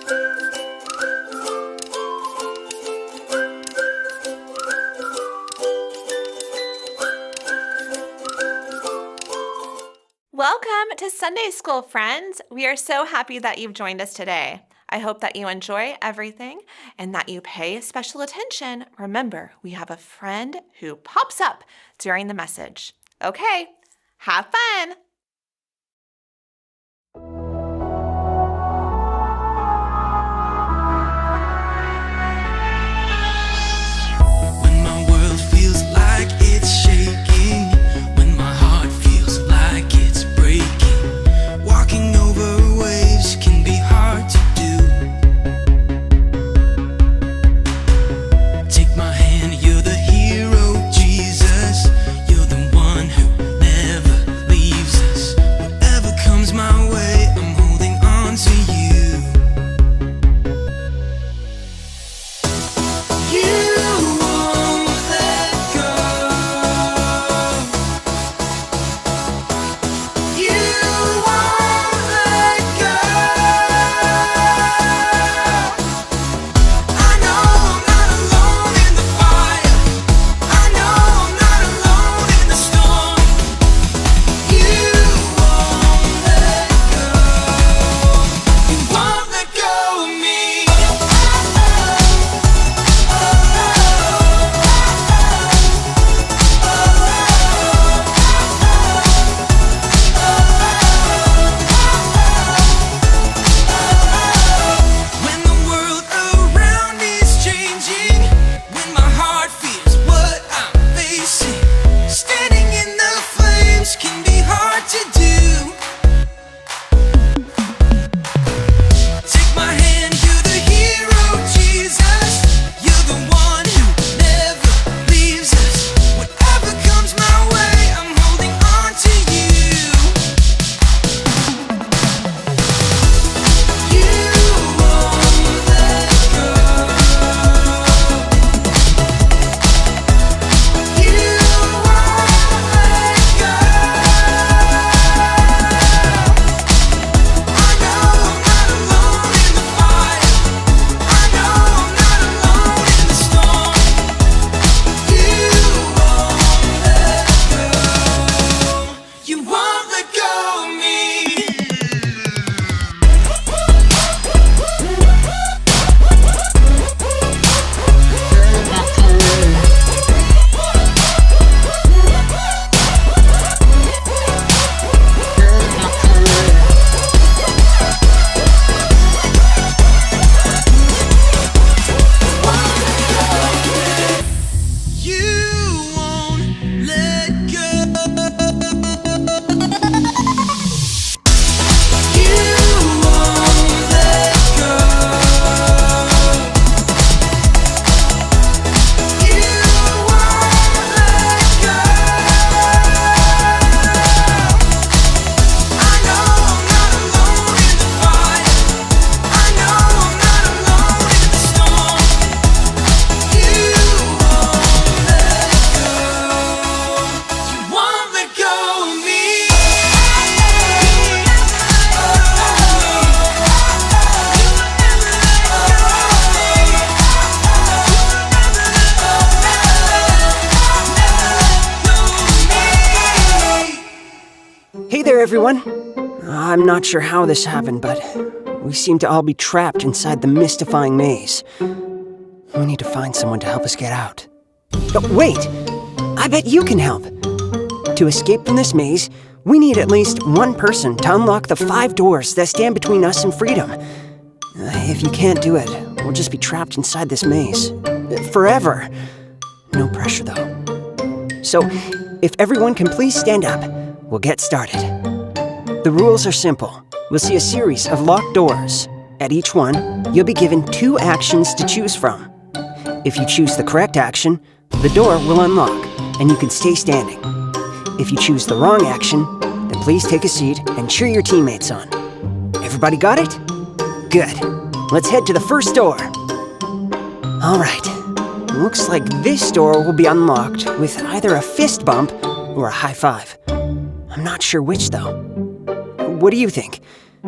Welcome to Sunday School, friends. We are so happy that you've joined us today. I hope that you enjoy everything and that you pay special attention. Remember, we have a friend who pops up during the message. Okay, have fun. When my world feels like it's shaking, when my heart feels like it's breaking, walking over waves can be hard to do. Take my hand, you're the hero, Jesus. You're the one who never leaves us. Whatever comes my way, I'm holding on to you. You won't let go. You won't let go. I know I'm not alone in the fire. I know I'm not alone in the storm. You won't let go. You won't let go of me. When the world around is changing, when my heart feels what I'm facing, standing in the flames can be hard to do. Take my hand, you're the hero, Jesus. You're the one who never leaves us. Whatever comes my way, I'm holding on to you. You won't let go. You won't let go. I know I'm not alone in the fire. I know I'm not alone in the storm. You won't let go. You won't let go of me. You won't let go. You won't let go. You won't let go. I know I'm not alone in the fire. I know I'm not alone in the storm. You won't let go. You won't let go of me. Hey there, everyone. I'm not sure how this happened, but we seem to all be trapped inside the mystifying maze. We need to find someone to help us get out. Oh, wait! I bet you can help. To escape from this maze, we need at least one person to unlock the 5 doors that stand between us and freedom. If you can't do it, we'll just be trapped inside this maze. Forever. No pressure, though. So, if everyone can please stand up, we'll get started. The rules are simple. We'll see a series of locked doors. At each one, you'll be given 2 actions to choose from. If you choose the correct action, the door will unlock, and you can stay standing. If you choose the wrong action, then please take a seat and cheer your teammates on. Everybody got it? Good. Let's head to the first door. All right. Looks like this door will be unlocked with either a fist bump or a high five. I'm not sure which, though. What do you think?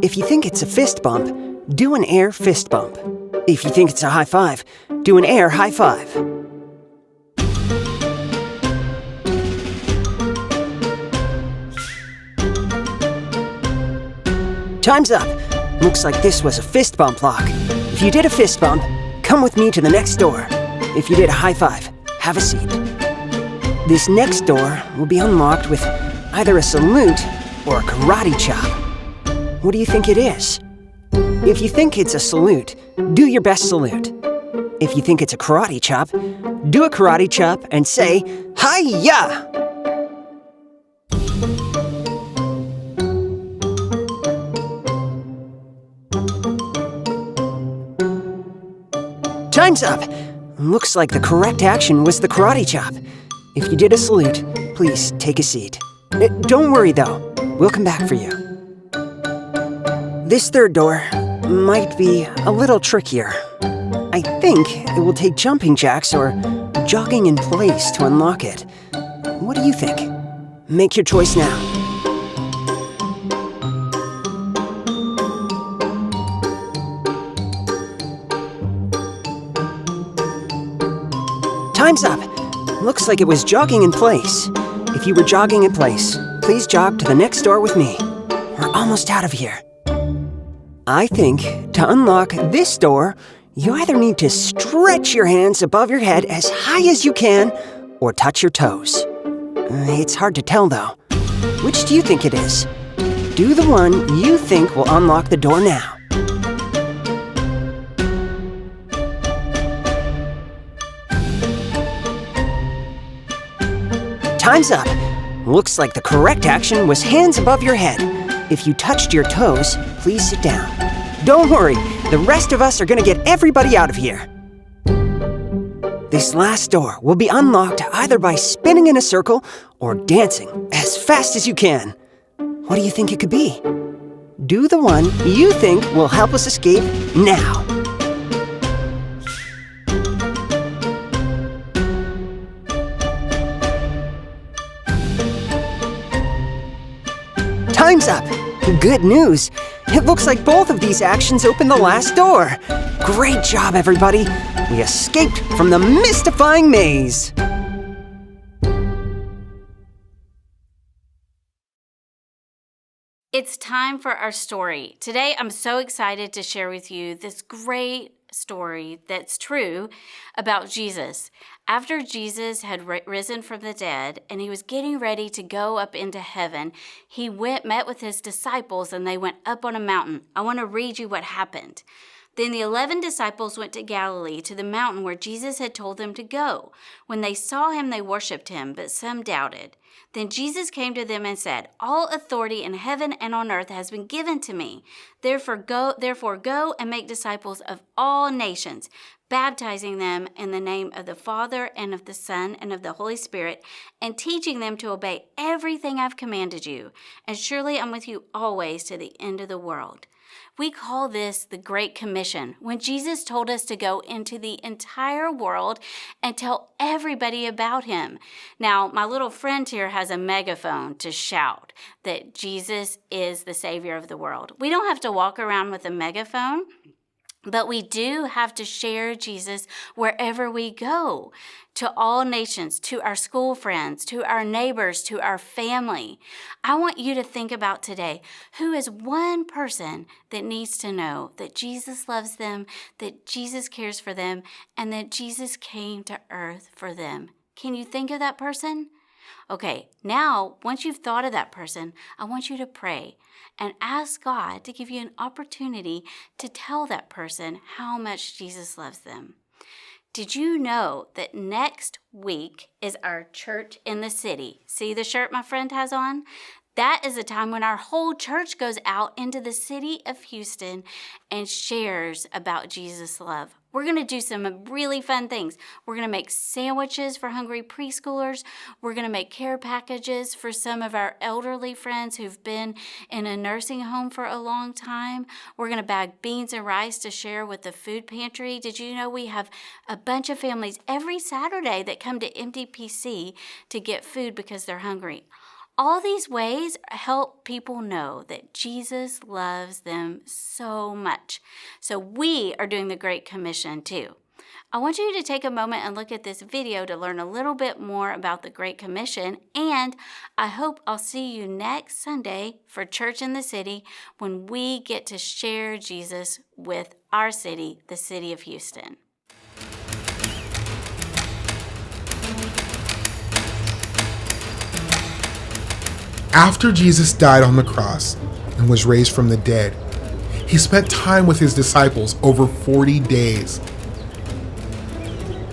If you think it's a fist bump, do an air fist bump. If you think it's a high five, do an air high five. Time's up. Looks like this was a fist bump lock. If you did a fist bump, come with me to the next door. If you did a high five, have a seat. This next door will be unlocked with either a salute or a karate chop. What do you think it is? If you think it's a salute, do your best salute. If you think it's a karate chop, do a karate chop and say, Hi-ya! Time's up! Looks like the correct action was the karate chop. If you did a salute, please take a seat. Don't worry though, we'll come back for you. This third door might be a little trickier. I think it will take jumping jacks or jogging in place to unlock it. What do you think? Make your choice now. Time's up. Looks like it was jogging in place. If you were jogging in place, please jog to the next door with me. We're almost out of here. I think to unlock this door, you either need to stretch your hands above your head as high as you can or touch your toes. It's hard to tell though. Which do you think it is? Do the one you think will unlock the door now. Time's up. Looks like the correct action was hands above your head. If you touched your toes, please sit down. Don't worry, the rest of us are gonna get everybody out of here. This last door will be unlocked either by spinning in a circle or dancing as fast as you can. What do you think it could be? Do the one you think will help us escape now. Time's up! Good news! It looks like both of these actions opened the last door. Great job, everybody! We escaped from the mystifying maze! It's time for our story. Today, I'm so excited to share with you this great story that's true about Jesus. After Jesus had risen from the dead and he was getting ready to go up into heaven, he met with his disciples and they went up on a mountain. I want to read you what happened. Then the 11 disciples went to Galilee, to the mountain where Jesus had told them to go. When they saw him, they worshipped him, but some doubted. Then Jesus came to them and said, All authority in heaven and on earth has been given to me. Therefore go and make disciples of all nations, baptizing them in the name of the Father and of the Son and of the Holy Spirit, and teaching them to obey everything I've commanded you. And surely I'm with you always to the end of the world. We call this the Great Commission, when Jesus told us to go into the entire world and tell everybody about him. Now, my little friend here has a megaphone to shout that Jesus is the Savior of the world. We don't have to walk around with a megaphone, but we do have to share Jesus wherever we go, to all nations, to our school friends, to our neighbors, to our family. I want you to think about today, who is one person that needs to know that Jesus loves them, that Jesus cares for them, and that Jesus came to earth for them? Can you think of that person? Okay, now, once you've thought of that person, I want you to pray and ask God to give you an opportunity to tell that person how much Jesus loves them. Did you know that next week is our Church in the City? See the shirt my friend has on? That is a time when our whole church goes out into the city of Houston and shares about Jesus' love. We're going to do some really fun things. We're going to make sandwiches for hungry preschoolers. We're going to make care packages for some of our elderly friends who've been in a nursing home for a long time. We're going to bag beans and rice to share with the food pantry. Did you know we have a bunch of families every Saturday that come to MDPC to get food because they're hungry? All these ways help people know that Jesus loves them so much. So we are doing the Great Commission too. I want you to take a moment and look at this video to learn a little bit more about the Great Commission, and I hope I'll see you next Sunday for Church in the City when we get to share Jesus with our city, the city of Houston. After Jesus died on the cross and was raised from the dead, he spent time with his disciples over 40 days.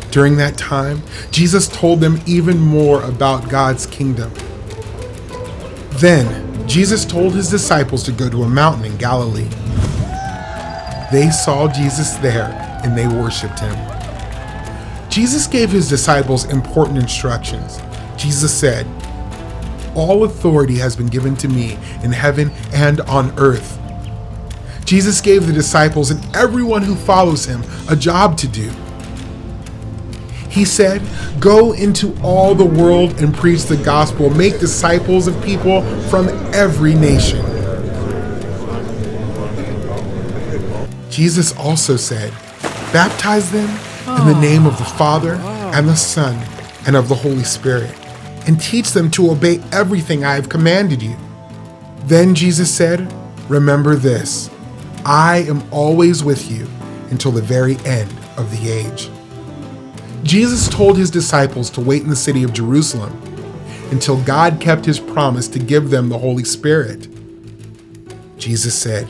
During that time, Jesus told them even more about God's kingdom. Then, Jesus told his disciples to go to a mountain in Galilee. They saw Jesus there and they worshiped him. Jesus gave his disciples important instructions. Jesus said, "All authority has been given to me in heaven and on earth." Jesus gave the disciples and everyone who follows him a job to do. He said, "Go into all the world and preach the gospel. Make disciples of people from every nation." Jesus also said, "Baptize them in the name of the Father and the Son and of the Holy Spirit, and teach them to obey everything I have commanded you." Then Jesus said, "Remember this, I am always with you until the very end of the age." Jesus told his disciples to wait in the city of Jerusalem until God kept his promise to give them the Holy Spirit. Jesus said,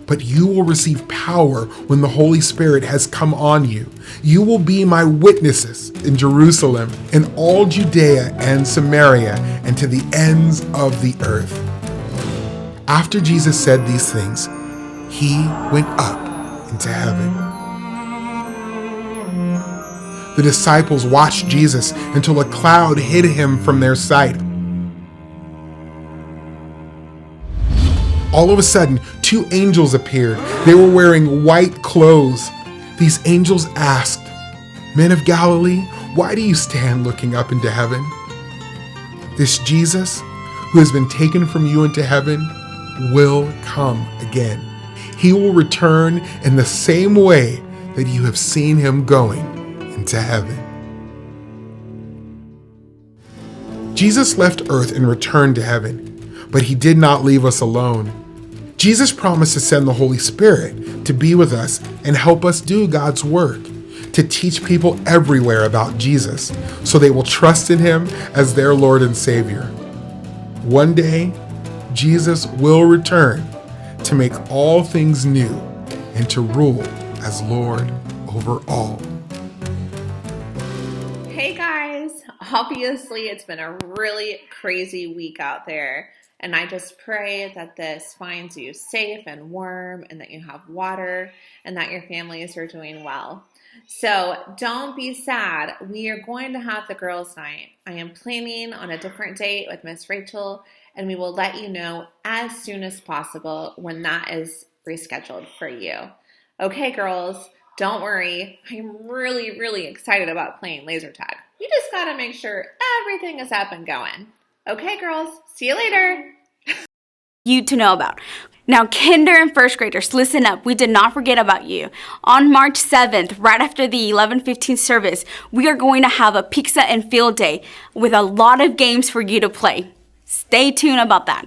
"But you will receive power when the Holy Spirit has come on you. You will be my witnesses in Jerusalem, in all Judea and Samaria, and to the ends of the earth." After Jesus said these things, he went up into heaven. The disciples watched Jesus until a cloud hid him from their sight. All of a sudden, two angels appeared. They were wearing white clothes. These angels asked, "Men of Galilee, why do you stand looking up into heaven? This Jesus, who has been taken from you into heaven, will come again. He will return in the same way that you have seen him going into heaven." Jesus left earth and returned to heaven, but he did not leave us alone. Jesus promised to send the Holy Spirit to be with us and help us do God's work, to teach people everywhere about Jesus so they will trust in him as their Lord and Savior. One day, Jesus will return to make all things new and to rule as Lord over all. Hey guys, obviously it's been a really crazy week out there, and I just pray that this finds you safe and warm and that you have water and that your families are doing well. So don't be sad. We are going to have the girls' night. I am planning on a different date with Miss Rachel, and we will let you know as soon as possible when that is rescheduled for you. Okay, girls, don't worry. I'm really, really excited about playing laser tag. We just got to make sure everything is up and going. Okay, girls, see you later. You to know about. Now, kinder and first graders, listen up. We did not forget about you. On March 7th, right after the 11:15 service, we are going to have a pizza and field day with a lot of games for you to play. Stay tuned about that.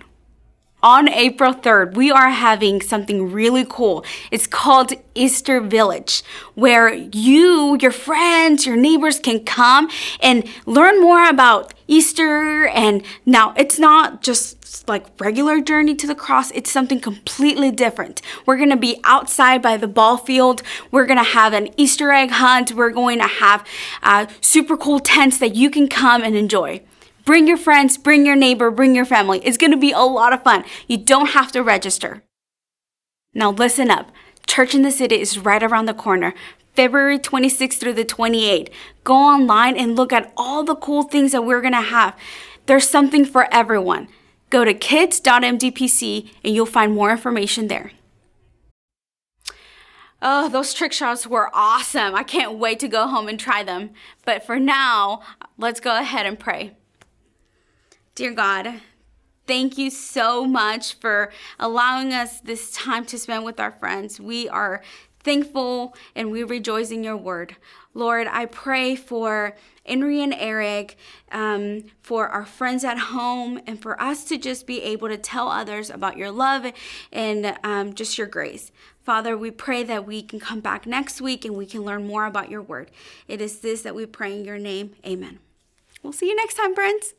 On April 3rd, we are having something really cool. It's called Easter Village, where you, your friends, your neighbors can come and learn more about Easter. And now it's not just like regular journey to the cross. It's something completely different. We're going to be outside by the ball field. We're going to have an Easter egg hunt. We're going to have super cool tents that you can come and enjoy. Bring your friends, bring your neighbor, bring your family. It's going to be a lot of fun. You don't have to register. Now listen up. Church in the City is right around the corner, February 26th through the 28th. Go online and look at all the cool things that we're going to have. There's something for everyone. Go to kids.mdpc and you'll find more information there. Oh, those trick shots were awesome. I can't wait to go home and try them. But for now, let's go ahead and pray. Dear God, thank you so much for allowing us this time to spend with our friends. We are thankful and we rejoice in your word. Lord, I pray for Henry and Eric, for our friends at home, and for us to just be able to tell others about your love and just your grace. Father, we pray that we can come back next week and we can learn more about your word. It is this that we pray in your name. Amen. We'll see you next time, friends.